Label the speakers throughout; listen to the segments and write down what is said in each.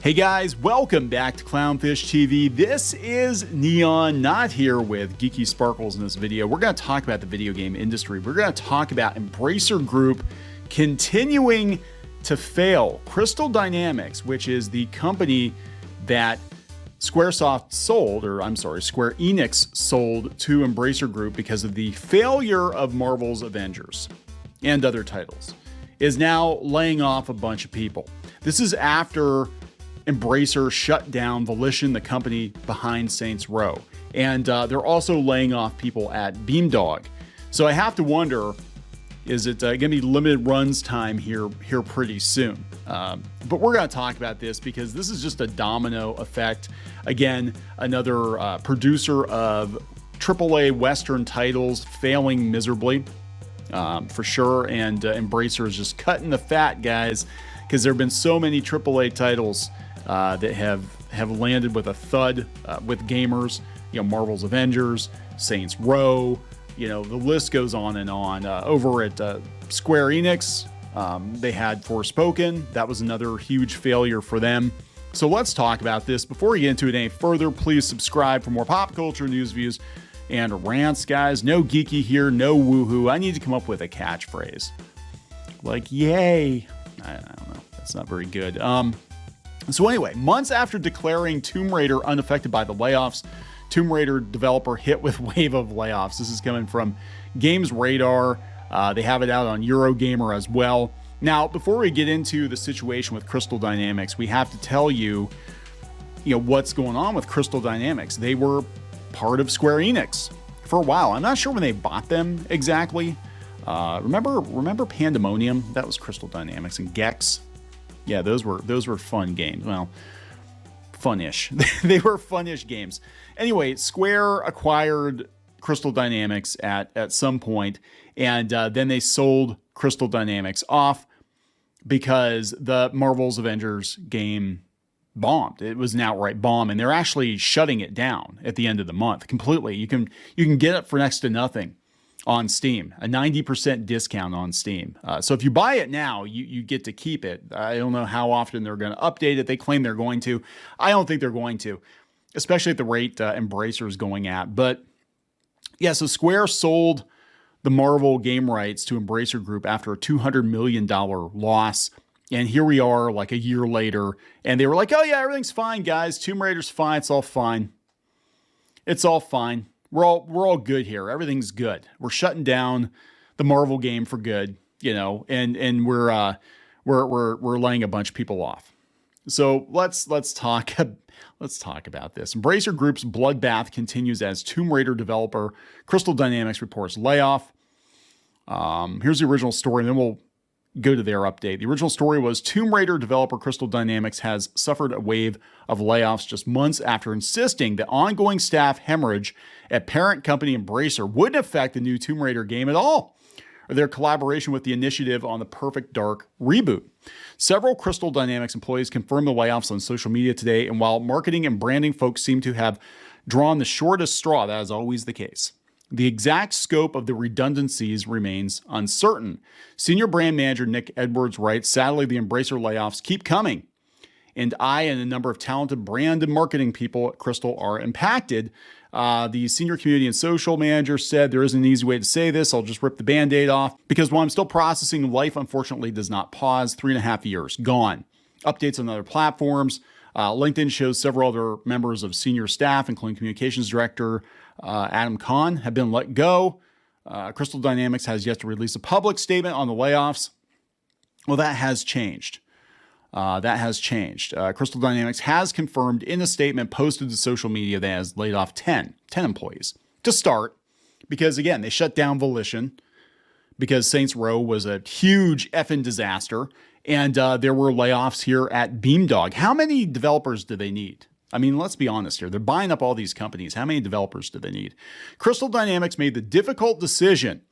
Speaker 1: Hey guys, welcome back to Clownfish TV. This is Neon, not here with Geeky Sparkles in this video. We're going to talk about the video game industry. We're going to talk about Embracer Group continuing to fail. Crystal Dynamics, which is the company that Square Enix sold to Embracer Group because of the failure of Marvel's Avengers and other titles, is now laying off a bunch of people. This is after Embracer shut down Volition, the company behind Saints Row. And they're also laying off people at Beamdog. So I have to wonder, is it going to be limited runs time here pretty soon? But we're going to talk about this because this is just a domino effect. Again, another producer of AAA Western titles failing miserably, for sure. And Embracer is just cutting the fat, guys, because there have been so many AAA titles that have landed with a thud with gamers. You know, Marvel's Avengers, Saints Row, you know, the list goes on and on. Over at Square Enix, they had Forspoken. That was another huge failure for them. So let's talk about this. Before we get into it any further, please subscribe for more pop culture news, views, and rants, guys. No geeky here, no woohoo. I need to come up with a catchphrase. Like, yay. I don't know. That's not very good. So anyway, months after declaring Tomb Raider unaffected by the layoffs, Tomb Raider developer hit with wave of layoffs. This is coming from Games Radar. They have it out on Eurogamer as well. Now, before we get into the situation with Crystal Dynamics, we have to tell you, what's going on with Crystal Dynamics. They were part of Square Enix for a while. I'm not sure when they bought them exactly. Remember Pandemonium? That was Crystal Dynamics, and Gex. Yeah, those were fun games. Well, fun-ish. They were fun-ish games. Anyway, Square acquired Crystal Dynamics at some point, and then they sold Crystal Dynamics off because the Marvel's Avengers game bombed. It was an outright bomb, and they're actually shutting it down at the end of the month completely. You can get it for next to nothing on Steam, a 90% discount on Steam. So if you buy it now, you get to keep it. I don't know how often they're going to update it. They claim they're going to. I don't think they're going to, especially at the rate Embracer is going at. But yeah, so Square sold the Marvel game rights to Embracer Group after a $200 million loss. And here we are like a year later, and they were like, oh yeah, everything's fine, guys. Tomb Raider's fine. It's all fine. It's all fine. We're all good here. Everything's good. We're shutting down the Marvel game for good, and we're laying a bunch of people off. So let's talk about this. Embracer Group's bloodbath continues as Tomb Raider developer Crystal Dynamics reports layoff. Here's the original story, and then we'll go to their update. The original story was Tomb Raider developer Crystal Dynamics has suffered a wave of layoffs just months after insisting that ongoing staff hemorrhage at parent company Embracer wouldn't affect the new Tomb Raider game at all, or their collaboration with the initiative on the Perfect Dark reboot. Several Crystal Dynamics employees confirmed the layoffs on social media today, and while marketing and branding folks seem to have drawn the shortest straw, that is always the case, the exact scope of the redundancies remains uncertain. Senior brand manager Nick Edwards writes, sadly, the Embracer layoffs keep coming, and I and a number of talented brand and marketing people at Crystal are impacted. The senior community and social manager said, there isn't an easy way to say this. I'll just rip the Band-Aid off because while I'm still processing, life unfortunately does not pause. 3.5 years gone. Updates on other platforms. LinkedIn shows several other members of senior staff, including communications director Adam Kahn, have been let go. Crystal Dynamics has yet to release a public statement on the layoffs. Well, that has changed. Crystal Dynamics has confirmed in a statement posted to social media that has laid off 10 employees to start, because again, they shut down Volition because Saints Row was a huge effing disaster. And there were layoffs here at Beamdog. How many developers do they need? I mean, let's be honest here. They're buying up all these companies. How many developers do they need? Crystal Dynamics made the difficult decision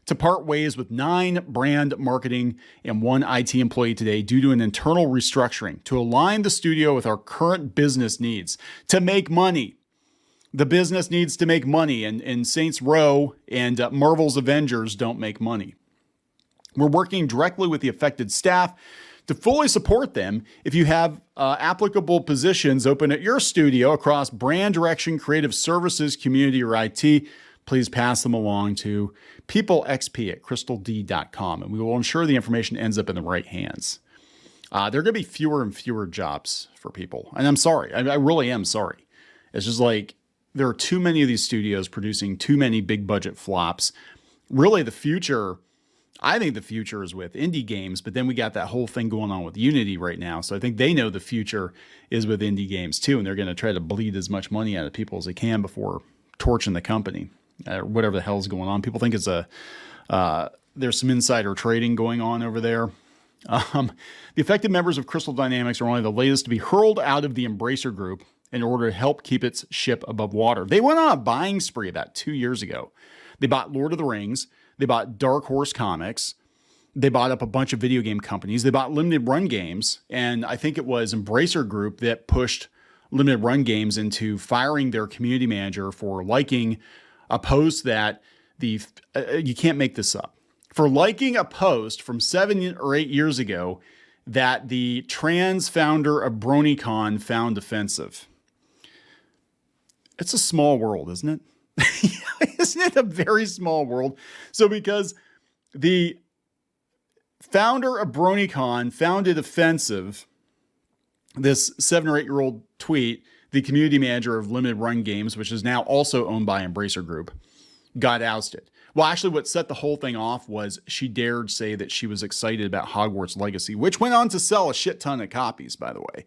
Speaker 1: to part ways with 9 brand marketing and 1 IT employee today due to an internal restructuring to align the studio with our current business needs to make money. The business needs to make money, and Saints Row and Marvel's Avengers don't make money. We're working directly with the affected staff To fully support them, if you have applicable positions open at your studio across brand direction, creative services, community, or IT, please pass them along to peoplexp@crystald.com, and we will ensure the information ends up in the right hands. There are going to be fewer and fewer jobs for people. And I'm sorry. I really am sorry. It's just like there are too many of these studios producing too many big budget flops. Really, the future, I think the future is with indie games, but then we got that whole thing going on with Unity right now. So I think they know the future is with indie games too, and they're going to try to bleed as much money out of people as they can before torching the company, whatever the hell's going on. People think it's there's some insider trading going on over there. The affected members of Crystal Dynamics are only the latest to be hurled out of the Embracer Group in order to help keep its ship above water. They went on a buying spree about 2 years ago. They bought Lord of the Rings. They bought Dark Horse Comics. They bought up a bunch of video game companies. They bought Limited Run Games. And I think it was Embracer Group that pushed Limited Run Games into firing their community manager for liking a post that you can't make this up. For liking a post from 7 or 8 years ago that the trans founder of BronyCon found offensive. It's a small world, isn't it? Isn't it a very small world? So because the founder of BronyCon found it offensive, this 7 or 8 year old tweet, the community manager of Limited Run Games, which is now also owned by Embracer Group, got ousted. Well, actually, what set the whole thing off was she dared say that she was excited about Hogwarts Legacy, which went on to sell a shit ton of copies, by the way.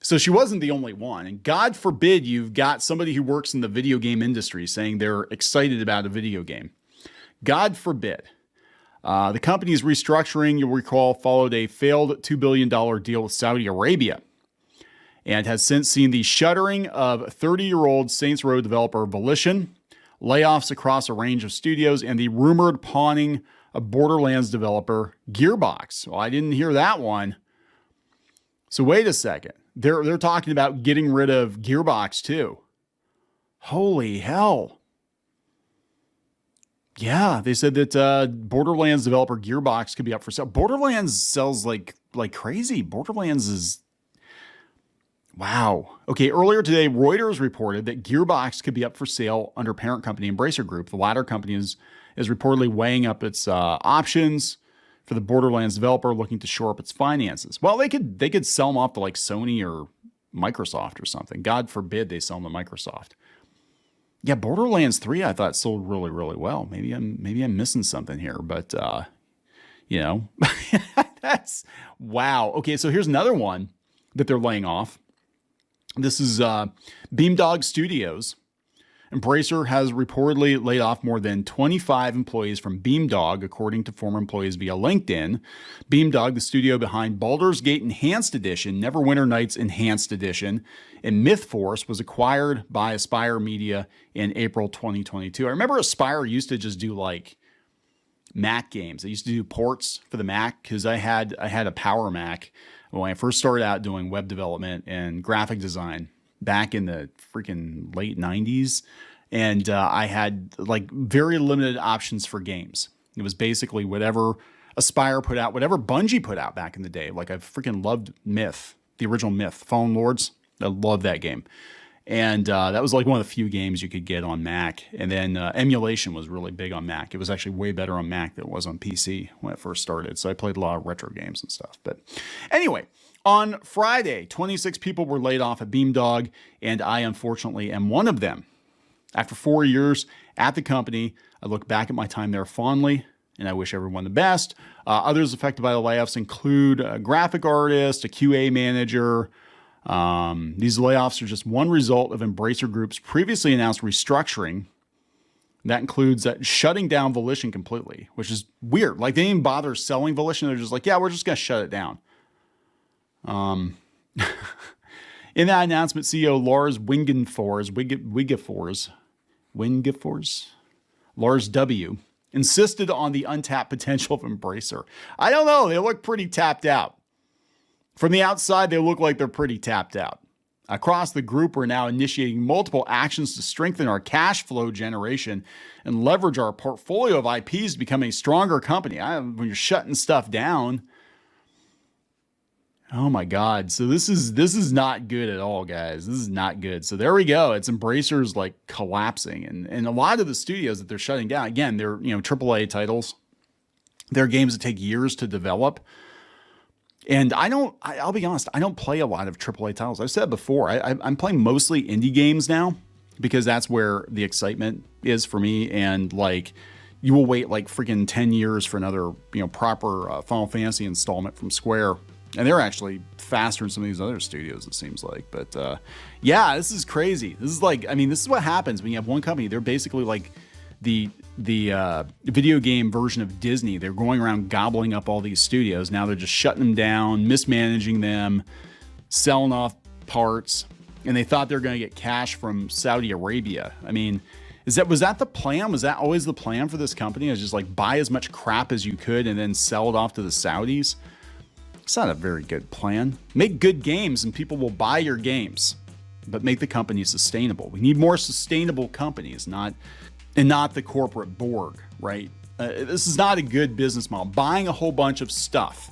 Speaker 1: So she wasn't the only one. And God forbid you've got somebody who works in the video game industry saying they're excited about a video game. God forbid. The company's restructuring, you'll recall, followed a failed $2 billion deal with Saudi Arabia and has since seen the shuttering of 30-year-old Saints Row developer Volition, layoffs across a range of studios, and the rumored pawning of Borderlands developer Gearbox. Well, I didn't hear that one. So wait a second. They're talking about getting rid of Gearbox too. Holy hell. Yeah, they said that Borderlands developer Gearbox could be up for sale. Borderlands sells like crazy. Borderlands is... Wow. Okay, earlier today, Reuters reported that Gearbox could be up for sale under parent company Embracer Group. The latter company is reportedly weighing up its options for the Borderlands developer, looking to shore up its finances. Well, they could sell them off to like Sony or Microsoft or something. God forbid they sell them to Microsoft. Yeah, Borderlands 3 I thought sold really, really well. Maybe I'm missing something here, but that's wow. Okay, so here's another one that they're laying off. This is Beamdog Studios. Embracer has reportedly laid off more than 25 employees from Beamdog, according to former employees via LinkedIn. Beamdog, the studio behind Baldur's Gate Enhanced Edition, Neverwinter Nights Enhanced Edition, and MythForce, was acquired by Aspire Media in April 2022. I remember Aspire used to just do like Mac games. They used to do ports for the Mac because I had a Power Mac when I first started out doing web development and graphic design back in the freaking late 90s. And I had like very limited options for games. It was basically whatever Aspire put out, whatever Bungie put out back in the day. Like I freaking loved Myth, the original Myth, Fallen Lords. I love that game. And that was like one of the few games you could get on Mac. And then emulation was really big on Mac. It was actually way better on Mac than it was on PC when it first started. So I played a lot of retro games and stuff. But anyway, on Friday, 26 people were laid off at Beamdog, and I unfortunately am one of them. After 4 years at the company, I look back at my time there fondly, and I wish everyone the best. Others affected by the layoffs include a graphic artist, a QA manager. These layoffs are just one result of Embracer Group's previously announced restructuring. That includes shutting down Volition completely, which is weird. Like they didn't even bother selling Volition. They're just like, yeah, we're just going to shut it down. In that announcement, CEO Lars Wingefors, Lars W., insisted on the untapped potential of Embracer. I don't know. They look pretty tapped out. From the outside, they look like they're pretty tapped out. Across the group, we're now initiating multiple actions to strengthen our cash flow generation and leverage our portfolio of IPs to become a stronger company. When you're shutting stuff down, Oh my God. So this is not good at all, guys. This is not good. So there we go. It's Embracer's like collapsing, and a lot of the studios that they're shutting down, again, they're, you know, AAA titles. They're games that take years to develop. And I'll be honest, I don't play a lot of AAA titles. I've said before, I'm playing mostly indie games now because that's where the excitement is for me. And like, you will wait like freaking 10 years for another, you know, proper Final Fantasy installment from Square. And they're actually faster than some of these other studios, it seems like. But yeah, this is crazy. This is like, I mean, this is what happens when you have one company. They're basically like the video game version of Disney. They're going around gobbling up all these studios. Now they're just shutting them down, mismanaging them, selling off parts. And they thought they were going to get cash from Saudi Arabia. I mean, was that the plan? Was that always the plan for this company? It was just like buy as much crap as you could and then sell it off to the Saudis? It's not a very good plan. Make good games and people will buy your games, but make the company sustainable. We need more sustainable companies, not the corporate Borg, right? This is not a good business model. Buying a whole bunch of stuff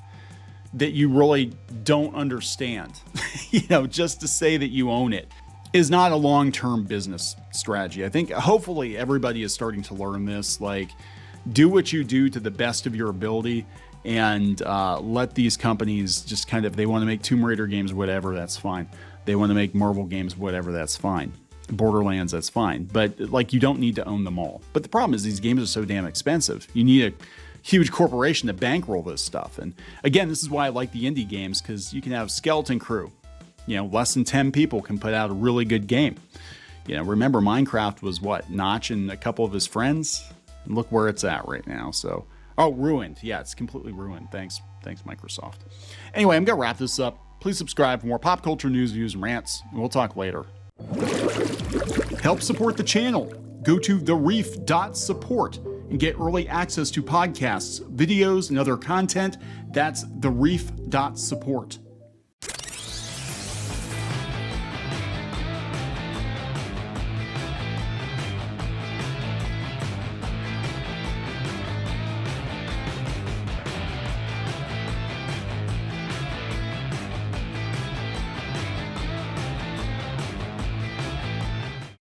Speaker 1: that you really don't understand, you know, just to say that you own it, is not a long-term business strategy. I think hopefully everybody is starting to learn this. Like, do what you do to the best of your ability, and let these companies just kind of, they want to make Tomb Raider games, whatever, that's fine. They want to make Marvel games, whatever, that's fine. Borderlands, that's fine. But like, you don't need to own them all. But the problem is these games are so damn expensive. You need a huge corporation to bankroll this stuff. And again, this is why I like the indie games, because you can have skeleton crew. You know, less than 10 people can put out a really good game. You know, remember Minecraft was what? Notch and a couple of his friends? And look where it's at right now. So, oh, ruined. Yeah, it's completely ruined. Thanks, Microsoft. Anyway, I'm going to wrap this up. Please subscribe for more pop culture news, views, and rants, and we'll talk later. Help support the channel. Go to thereef.support and get early access to podcasts, videos, and other content. That's thereef.support.